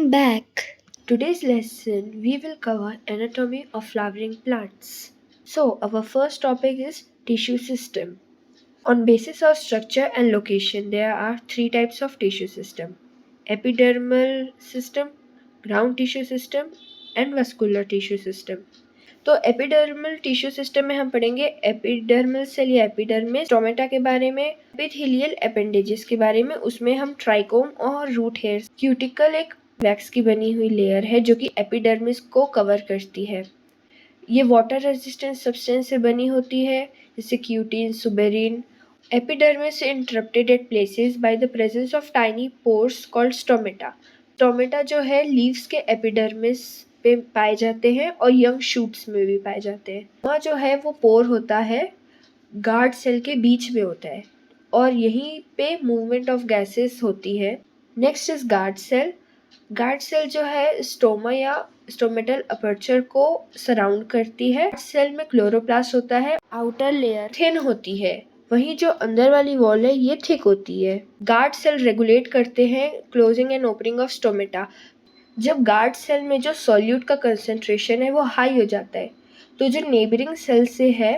Welcome back. Today's lesson we will cover anatomy of flowering plants. So our first topic is tissue system. On basis of structure and location there are three types of tissue system. Epidermal system, ground tissue system and vascular tissue system. तो epidermal tissue system में हम पढ़ेंगे epidermal cell या epidermis, stomata के बारे में, epithelial appendages के बारे में, उसमें हम ट्राइकोम और रूट हेयर्स, क्यूटिकल एक वैक्स की बनी हुई लेयर है जो कि एपिडर्मिस को कवर करती है। ये वाटर रेजिस्टेंट सब्सटेंस से बनी होती है जैसे cutin, suberin. Epidermis interrupted at places by the presence of tiny pores called stomata. Stomata जो है लीव्स के एपिडर्मिस पे पाए जाते हैं और यंग शूट्स में भी पाए जाते हैं। वहाँ जो है वो पोर होता है गार्ड सेल के बीच में होता है और यहीं पे मूवमेंट ऑफ गैसेस होती है। Next is guard cell. Guard cell जो है स्टोमा या स्टोमेटल अपर्चर को सराउंड करती है। सेल में क्लोरोप्लास्ट होता है, आउटर लेयर थिन होती है, वहीं जो अंदर वाली वॉल है ये थिक होती है। गार्ड सेल रेगुलेट करते हैं closing and opening of stomata. जब गार्ड सेल में जो सॉल्यूट का कंसंट्रेशन है वो हाई हो जाता है तो जो नेबरिंग सेल से है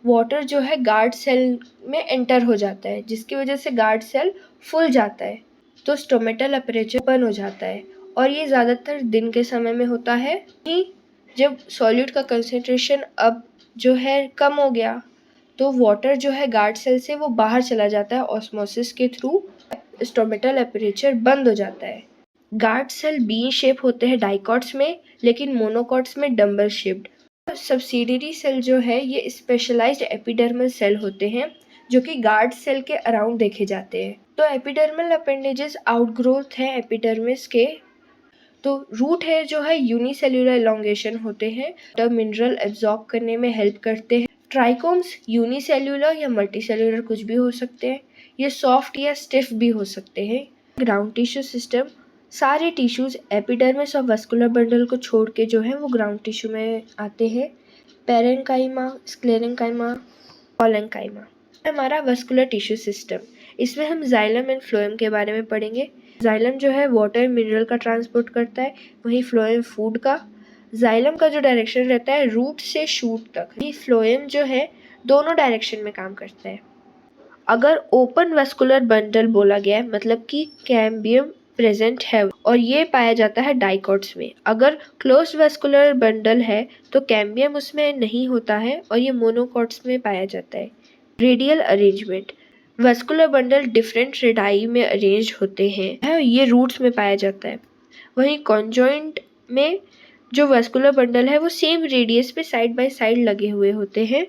वाटर जो है गार्ड सेल में एंटर हो जाता है, जिसकी वजह से गार्ड सेल फूल जाता है तो स्टोमेटल अपर्चर ओपन हो जाता है और ये ज़्यादातर दिन के समय में होता है। कि जब सॉल्यूट का कंसंट्रेशन अब जो है कम हो गया तो वाटर जो है गार्ड सेल से वो बाहर चला जाता है ऑस्मोसिस के थ्रू, स्टोमेटल अपर्चर बंद हो जाता है। गार्ड सेल बी शेप होते हैं डाइकॉट्स में, लेकिन मोनोकॉट्स में डंबल शेप्ड। सब्सिडियरी सेल जो है ये स्पेशलाइज्ड एपिडर्मल सेल होते हैं जो कि गार्ड सेल के अराउंड देखे जाते हैं। तो एपिडर्मल अपेंडेजेस आउटग्रोथ है एपिडर्मिस के। तो रूट हेयर जो है यूनिसेल्यूलर एलोंगेशन होते हैं, तो मिनरल एब्जॉर्ब करने में हेल्प करते हैं। ट्राइकोम्स यूनिसेल्यूलर या मल्टीसेल्यूलर कुछ भी हो सकते हैं, ये सॉफ्ट या स्टिफ भी हो सकते हैं। ग्राउंड टिश्यू सिस्टम, सारे टिश्यूज एपिडर्मिस और वस्कुलर बंडल को छोड़ के जो है वो ग्राउंड टिश्यू में आते हैं। Parenchyma, sclerenchyma, collenchyma. हमारा वस्कुलर टिश्यू सिस्टम, इसमें हम जाइलम एंड फ्लोएम के बारे में पढ़ेंगे। जाइलम जो है वाटर मिनरल का ट्रांसपोर्ट करता है, वहीं फ्लोएम फूड का। जाइलम का जो डायरेक्शन रहता है रूट से शूट तक, वहीं फ्लोएम जो है दोनों डायरेक्शन में काम करता है। अगर ओपन वस्कुलर बंडल बोला गया है मतलब कि कैम्बियम प्रेजेंट है और ये पाया जाता है डाइकॉट्स में। अगर क्लोज वस्कुलर बंडल है तो कैम्बियम उसमें नहीं होता है और ये मोनोकॉट्स में पाया जाता है। Radial arrangement, vascular bundle different radii में अरेंज होते हैं, ये रूट्स में पाया जाता है। वहीं कॉन्जॉइंट में जो वस्कुलर बंडल है वो सेम रेडियस पे साइड बाय साइड लगे हुए होते हैं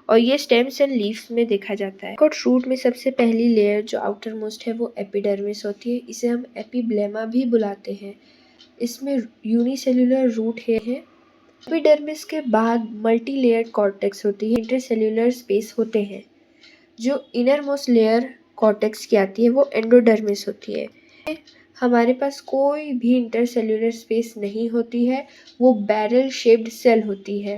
और ये स्टेम्स एंड लीव्स में देखा जाता है। रूट में सबसे पहली लेयर जो आउटर मोस्ट है वो एपिडर्मिस होती है, इसे हम एपिब्लेमा भी बुलाते हैं। इसमें यूनिसेल्यूलर रूट है। एपिडर्मिस के बाद मल्टी लेयर कॉर्टेक्स होती है, इंटरसेल्यूलर स्पेस होते हैं। जो इनर मोस्ट लेयर कॉर्टेक्स की आती है वो एंडोडर्मिस होती है। हमारे पास कोई भी इंटरसेल्यूलर स्पेस नहीं होती है, वो बैरल शेप्ड सेल होती है।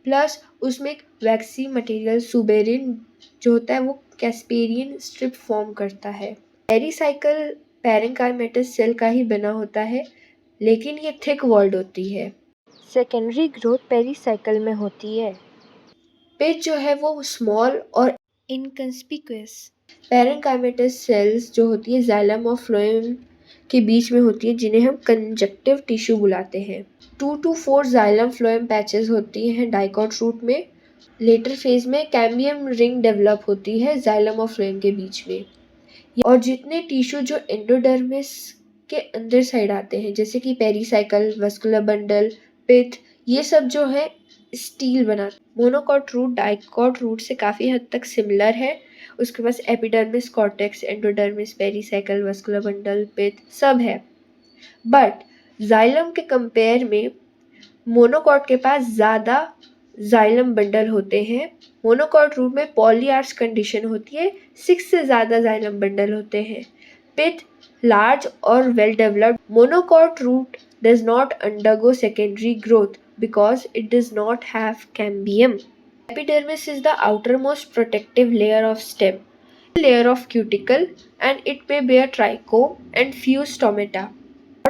प्लस उसमें एक वैक्सी मटेरियल सुबेरिन जो होता है वो कैस्पेरियन स्ट्रिप फॉर्म करता है। पेरीसाइकल पैरेन्काइमेटस सेल का ही बना होता है, लेकिन ये थिक वॉल्ड होती है। सेकेंडरी ग्रोथ पेरीसाइकल में होती है। पिच जो है वो स्मॉल और इनकंस्पिक्यूअस। पैरेन्काइमेटस सेल्स जो होती है जाइलम और फ्लोएम के बीच में होती है, जिन्हें हम कंजक्टिव टिश्यू बुलाते हैं। 2 to 4 जाइलम फ्लोएम पैचेस होती हैं डाइकॉट रूट में। लेटर फेज में कैम्बियम रिंग डेवलप होती है जाइलम और फ्लोएम के बीच में। और जितने टिश्यू जो एंडोडर्मिस के अंदर साइड आते हैं जैसे कि पेरीसाइकल, वस्कुलर बंडल, पिथ, ये सब जो है स्टील बना। मोनोकॉट रूट डाइकॉट रूट से काफ़ी हद तक सिमिलर है। उसके पास epidermis, cortex, endodermis, pericycle, vascular bundle, pith सब है। बट जाइलम के कंपेयर में मोनोकॉट के पास ज़्यादा जाइलम बंडल होते हैं। मोनोकॉट रूट में पॉलीआर्च कंडीशन होती है, 6 से ज़्यादा जाइलम बंडल होते हैं। पिथ लार्ज और well developed. Monocot root does not undergo secondary growth because it does not have cambium. Epidermis is the outermost protective layer of stem, layer of cuticle, and it may bear trichome and few stomata.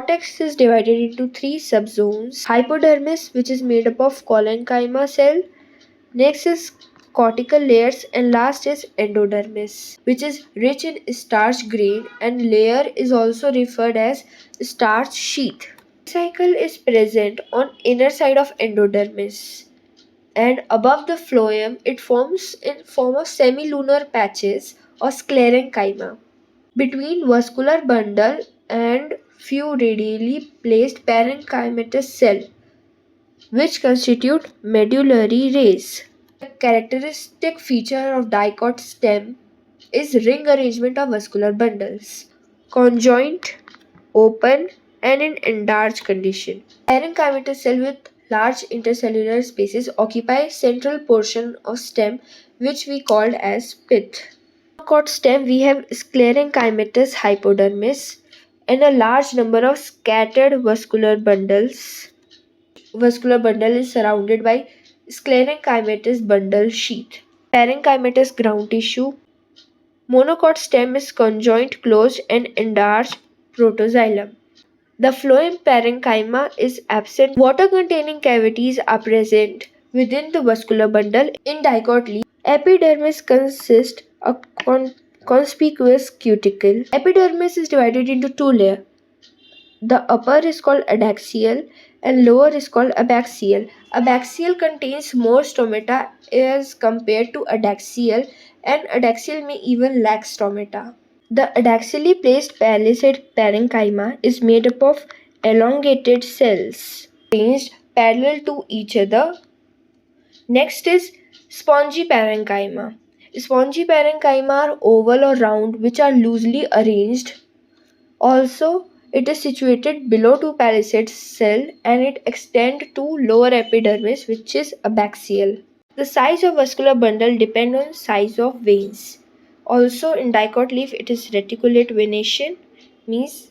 Cortex is divided into three subzones. Hypodermis, which is made up of collenchyma cell. Next is cortical layers, and last is endodermis, which is rich in starch grain, and layer is also referred as starch sheath. Cycle is present on inner side of endodermis, and above the phloem it forms in form of semilunar patches or sclerenchyma. Between vascular bundle and few radially placed parenchymatous cell, which constitute medullary rays. A characteristic feature of dicot stem is ring arrangement of vascular bundles, conjoint, open, and in enlarged condition. Parenchymatous cell with large intercellular spaces occupy central portion of stem, which we called as pith. Monocot stem we have sclerenchymatous hypodermis and a large number of scattered vascular bundles. Vascular bundle is surrounded by sclerenchymatous bundle sheath. Parenchymatous ground tissue. Monocot stem is conjoint, closed, and enlarged protoxylem. The phloem parenchyma is absent. Water containing cavities are present within the vascular bundle. In dicot leaf, epidermis consists of conspicuous cuticle. Epidermis is divided into two layers. The upper is called adaxial and lower is called abaxial. Abaxial contains more stomata as compared to adaxial, and adaxial may even lack stomata. The adaxially placed palisade parenchyma is made up of elongated cells arranged parallel to each other. Next is spongy parenchyma. Spongy parenchyma are oval or round, which are loosely arranged. Also, it is situated below two palisade cell and it extends to lower epidermis, which is abaxial. The size of vascular bundle depends on size of veins. Also in dicot leaf it is reticulate venation, means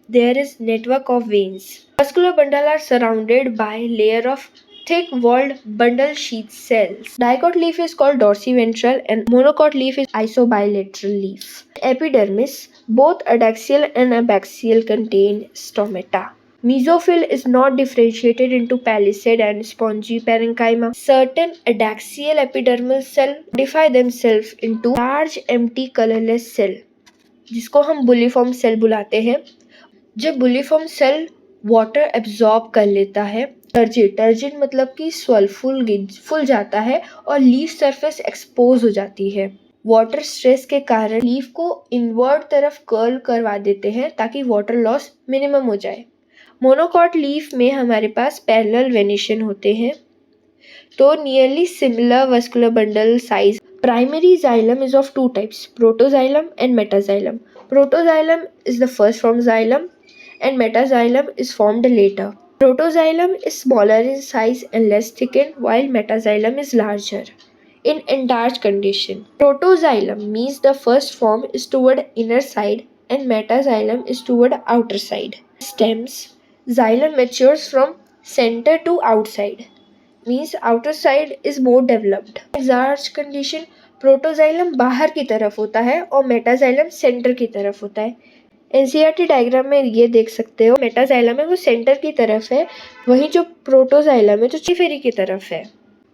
there is network of veins. Vascular bundle are surrounded by layer of thick walled bundle sheath cells. Dicot leaf is called dorsiventral and monocot leaf is isobilateral leaf. Epidermis, both adaxial and abaxial contain stomata. Mesophyll is not differentiated into palisade and spongy parenchyma. Certain adaxial epidermal cell modify themselves into large empty colorless cell, जिसको हम bulliform cell बुलाते हैं. जब bulliform cell water absorb कर लेता है, turgid मतलब कि स्वल फूल जाता है और लीफ सरफेस एक्सपोज हो जाती है. वाटर स्ट्रेस के कारण लीफ को इनवर्ड तरफ कर्ल करवा देते हैं ताकि वाटर लॉस मिनिमम हो जाए. मोनोकॉट लीफ में हमारे पास पैरेलल वेनेशन होते हैं. तो nearly similar vascular bundle size. Primary xylem is of two types, protoxylem and metaxylem. Protoxylem is the first from xylem and metaxylem is formed later. Protoxylem is smaller in size and less thickened, while metaxylem is larger in enlarged condition. Protoxylem means the first form is toward inner side and metaxylem is toward outer side. Stems. Xylem matures from center to outside, means outer side is more developed. Enlarged condition, protoxylem बाहर की तरफ होता है और metaxylem centre की तरफ होता है. एनसीईआरटी डायग्राम में ये देख सकते हो, मेटाजाइलम है वो सेंटर की तरफ है, वहीं जो प्रोटोजाइलम है जो पेरिफेरी की तरफ है.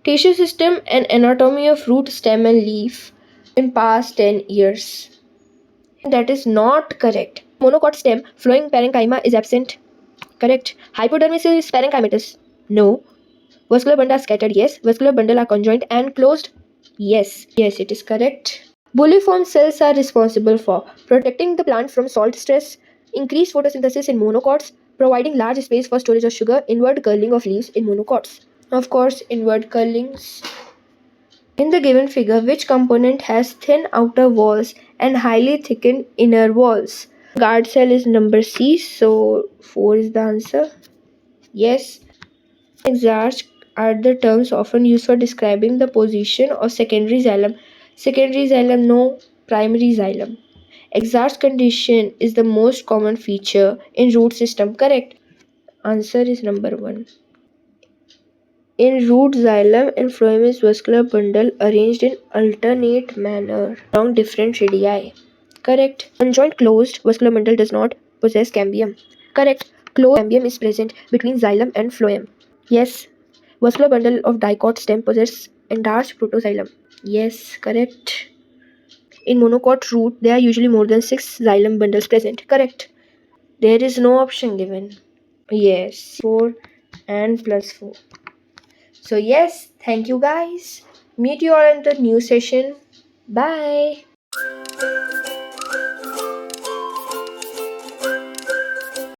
Tissue system and anatomy of root, stem and leaf in past 10 years. That is not correct. Monocot stem flowing parenchyma is absent. Correct. Hypodermis is parenchymatous. No. Vascular bundle are scattered. Yes. Vascular bundle are conjoint and closed. Yes. Yes, it is correct. Bulliform cells are responsible for protecting the plant from salt stress, increased photosynthesis in monocots, providing large space for storage of sugar, inward curling of leaves in monocots. Of course, inward curlings. In the given figure, which component has thin outer walls and highly thickened inner walls? Guard cell is number C, so 4 is the answer. Yes. Exarch are the terms often used for describing the position of secondary xylem. Secondary xylem, no. Primary xylem. Exarch condition is the most common feature in root system. Correct. Answer is number 1. In root, xylem and phloem is vascular bundle arranged in alternate manner along different radii. Correct. Conjoint closed vascular bundle does not possess cambium. Correct. Closed cambium is present between xylem and phloem. Yes. Vascular bundle of dicot stem possess enlarged protoxylem. Yes, correct. In monocot root, there are usually more than 6 xylem bundles present. Correct. There is no option given. Yes, 4 and plus 4. So yes, thank you guys. Meet you all in the new session. Bye.